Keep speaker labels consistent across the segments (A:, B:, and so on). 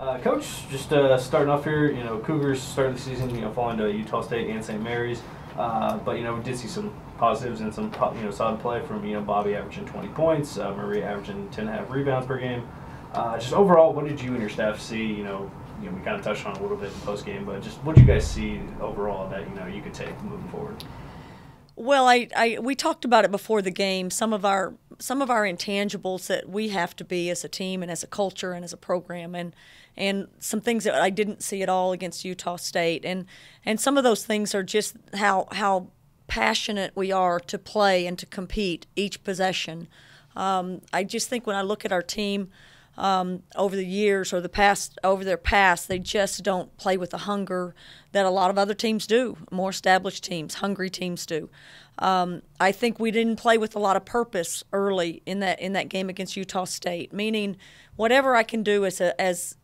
A: Coach, just starting off here, Cougars started the season, falling to Utah State and St. Mary's, but we did see some positives and some solid play from Bobby averaging 20 points, Maria averaging 10.5 rebounds per game. Just overall, what did you and your staff see? We kind of touched on it a little bit in post game, but just what did you guys see overall that you could take moving forward?
B: Well, we talked about it before the game. Some of our intangibles that we have to be as a team and as a culture and as a program, and some things that I didn't see at all against Utah State, and some of those things are just how passionate we are to play and to compete each possession. I just think when I look at our team over the years or over their past, they just don't play with the hunger that a lot of other teams do, more established teams, hungry teams do. I think we didn't play with a lot of purpose early in that game against Utah State, meaning whatever I can do as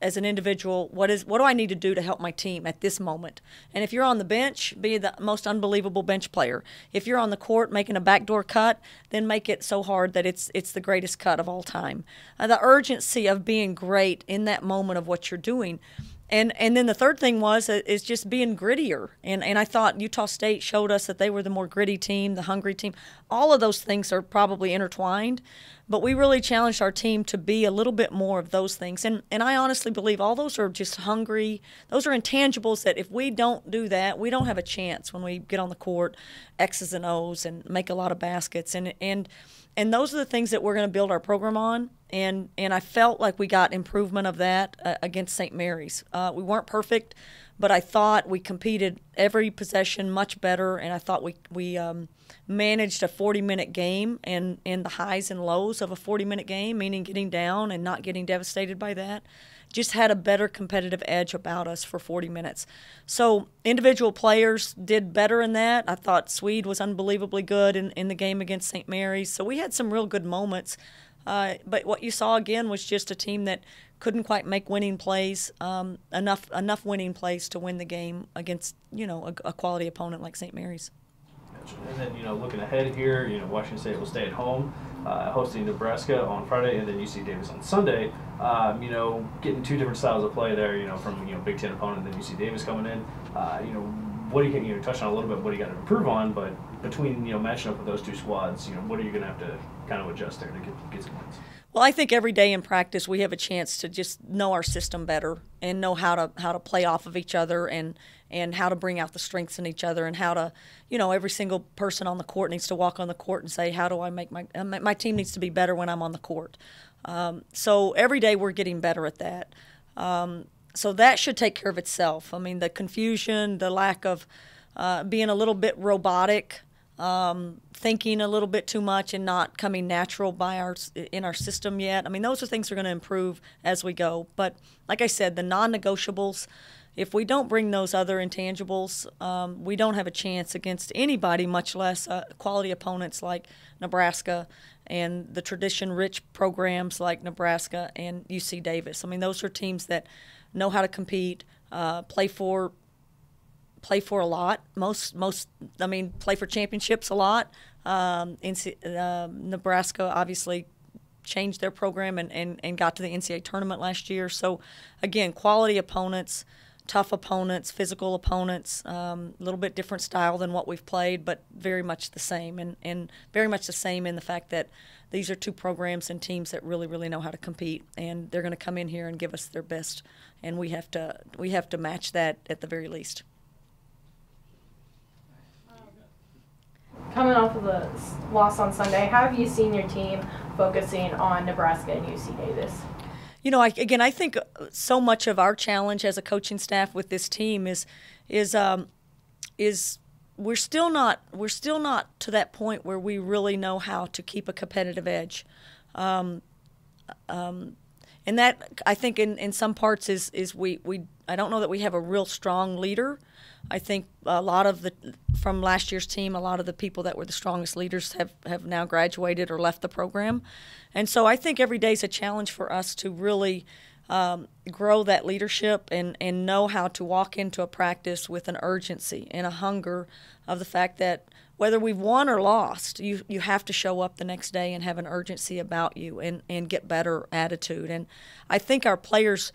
B: an individual, what do I need to do to help my team at this moment? And if you're on the bench, be the most unbelievable bench player. If you're on the court making a backdoor cut, then make it so hard that it's the greatest cut of all time. The urgency of being great in that moment of what you're doing. And then the third thing is just being grittier. And I thought Utah State showed us that they were the more gritty team, the hungry team. All of those things are probably intertwined, but we really challenged our team to be a little bit more of those things. And I honestly believe all those are just hungry. Those are intangibles that if we don't do that, we don't have a chance when we get on the court, X's and O's, and make a lot of baskets. And those are the things that we're going to build our program on. And I felt like we got improvement of that against St. Mary's. We weren't perfect, but I thought we competed every possession much better, and I thought we managed a 40-minute game and the highs and lows of a 40-minute game, meaning getting down and not getting devastated by that. Just had a better competitive edge about us for 40 minutes. So individual players did better in that. I thought Swede was unbelievably good in the game against St. Mary's. So we had some real good moments. But what you saw again was just a team that couldn't quite make winning plays, enough winning plays to win the game against a quality opponent like St. Mary's.
A: Gotcha. And then looking ahead here, Washington State will stay at home, hosting Nebraska on Friday, and then UC Davis on Sunday. Getting two different styles of play there. From Big Ten opponent, then UC Davis coming in. What do you touch on a little bit? What do you got to improve on? But between matching up with those two squads, what are you going to have to kind of adjust there to get some wins?
B: Well, I think every day in practice we have a chance to just know our system better and know how to play off of each other and how to bring out the strengths in each other and how to, every single person on the court needs to walk on the court and say, how do I make my team needs to be better when I'm on the court. So every day we're getting better at that. So that should take care of itself. I mean, the confusion, the lack of being a little bit robotic, thinking a little bit too much and not coming natural in our system yet. I mean, those are things that are going to improve as we go. But like I said, the non-negotiables, if we don't bring those other intangibles, we don't have a chance against anybody, much less quality opponents like Nebraska and the tradition-rich programs like Nebraska and UC Davis. I mean, those are teams that know how to compete, play for a lot. Play for championships a lot. Nebraska obviously changed their program and got to the NCAA tournament last year. So, again, quality opponents, tough opponents, physical opponents, a little bit different style than what we've played, but very much the same. And very much the same in the fact that these are two programs and teams that really, really know how to compete. And they're going to come in here and give us their best. And we have to match that at the very least.
C: Coming off of the loss on Sunday, how have you seen your team focusing on Nebraska and UC Davis?
B: I think so much of our challenge as a coaching staff with this team is we're still not to that point where we really know how to keep a competitive edge. And that, I think, in some parts is I don't know that we have a real strong leader. I think from last year's team, a lot of the people that were the strongest leaders have now graduated or left the program. And so I think every day is a challenge for us to really grow that leadership and know how to walk into a practice with an urgency and a hunger of the fact that whether we've won or lost, you have to show up the next day and have an urgency about you and get better attitude. And I think our players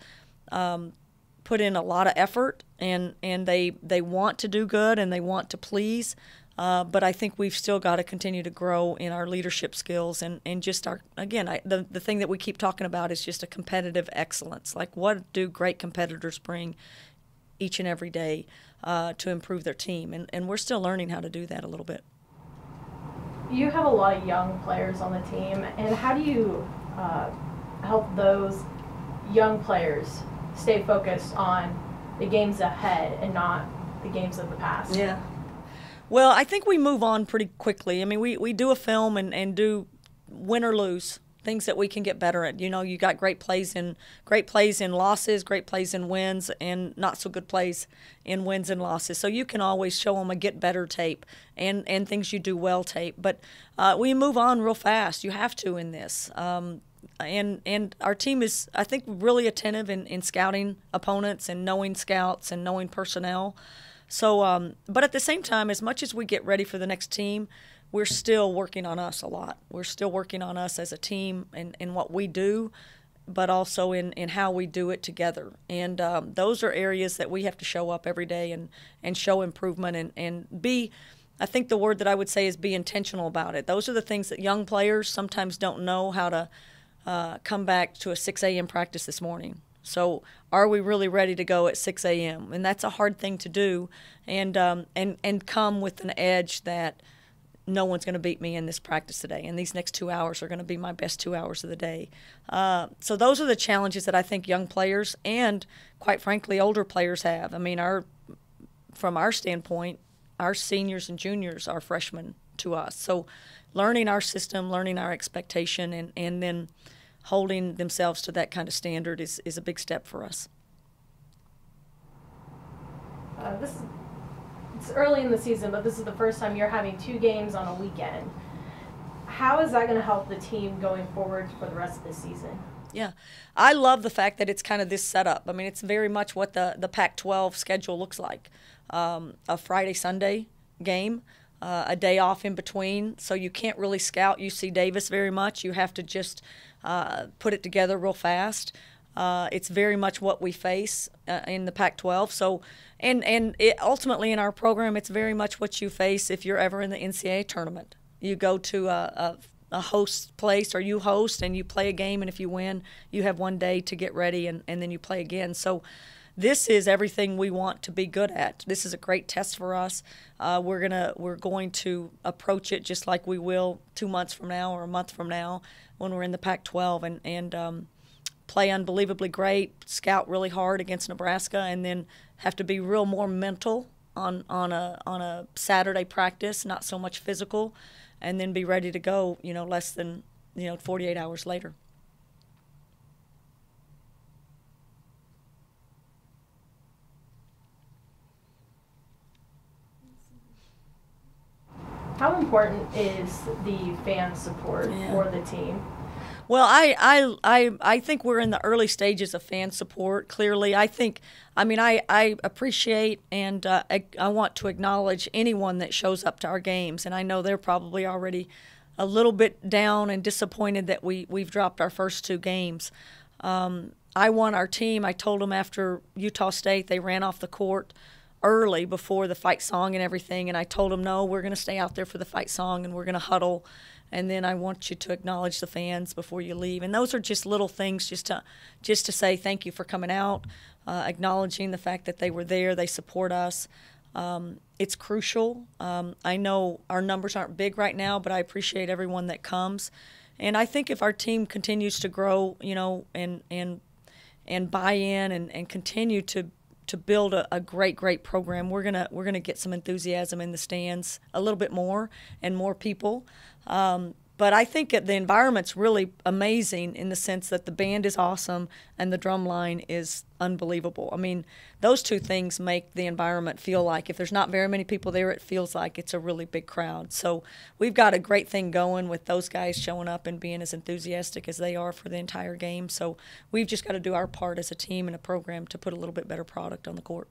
B: put in a lot of effort, and they want to do good and they want to please. But I think we've still got to continue to grow in our leadership skills and just our, again, the thing that we keep talking about is just a competitive excellence. Like, what do great competitors bring each and every day to improve their team? And we're still learning how to do that a little bit.
C: You have a lot of young players on the team, and how do you help those young players stay focused on the games ahead and not the games of the past?
B: Yeah. Well, I think we move on pretty quickly. I mean, we do a film and do win or lose, things that we can get better at. You know, you got great plays in losses, great plays in wins, and not so good plays in wins and losses. So you can always show them a get better tape and things you do well tape. But we move on real fast. You have to in this. And our team is, I think, really attentive in scouting opponents and knowing scouts and knowing personnel. So, but at the same time, as much as we get ready for the next team, we're still working on us a lot. We're still working on us as a team and what we do, but also in how we do it together. And those are areas that we have to show up every day and show improvement and be, I think the word that I would say is be intentional about it. Those are the things that young players sometimes don't know how to come back to a 6 a.m. practice this morning. So are we really ready to go at 6 a.m.? And that's a hard thing to do, and come with an edge that no one's going to beat me in this practice today, and these next 2 hours are going to be my best 2 hours of the day. So those are the challenges that I think young players and, quite frankly, older players have. I mean, from our standpoint, our seniors and juniors are freshmen to us. So learning our system, learning our expectation, and then holding themselves to that kind of standard is a big step for us.
C: It's early in the season, but this is the first time you're having 2 games on a weekend. How is that going to help the team going forward for the rest of the season?
B: Yeah, I love the fact that it's kind of this setup. I mean, it's very much what the Pac-12 schedule looks like. A Friday-Sunday game, a day off in between, so you can't really scout UC Davis very much. You have to just put it together real fast. It's very much what we face in the Pac-12. So, and it, ultimately in our program, it's very much what you face if you're ever in the NCAA tournament. You go to a host place, or you host and you play a game, and if you win, you have one day to get ready, and then you play again. So this is everything we want to be good at. This is a great test for us. We're going to approach it just like we will 2 months from now or a month from now when we're in the Pac-12 and play unbelievably great, scout really hard against Nebraska, and then have to be real more mental on a Saturday practice, not so much physical, and then be ready to go, less than 48 hours later.
C: How important is the fan support for the team?
B: Well, I think we're in the early stages of fan support. Clearly, I appreciate and I want to acknowledge anyone that shows up to our games, and I know they're probably already a little bit down and disappointed that we've dropped our first 2 games. I want our team. I told them after Utah State, they ran off the court early before the fight song and everything, and I told them, no, we're going to stay out there for the fight song and we're going to huddle, and then I want you to acknowledge the fans before you leave. And those are just little things just to say thank you for coming out, acknowledging the fact that they were there, they support us. It's crucial. I know our numbers aren't big right now, but I appreciate everyone that comes. And I think if our team continues to grow, and buy in and continue to build a great program, we're gonna get some enthusiasm in the stands, a little bit more and more people. But I think the environment's really amazing in the sense that the band is awesome and the drum line is unbelievable. I mean, those 2 things make the environment feel like if there's not very many people there, it feels like it's a really big crowd. So we've got a great thing going with those guys showing up and being as enthusiastic as they are for the entire game. So we've just got to do our part as a team and a program to put a little bit better product on the court.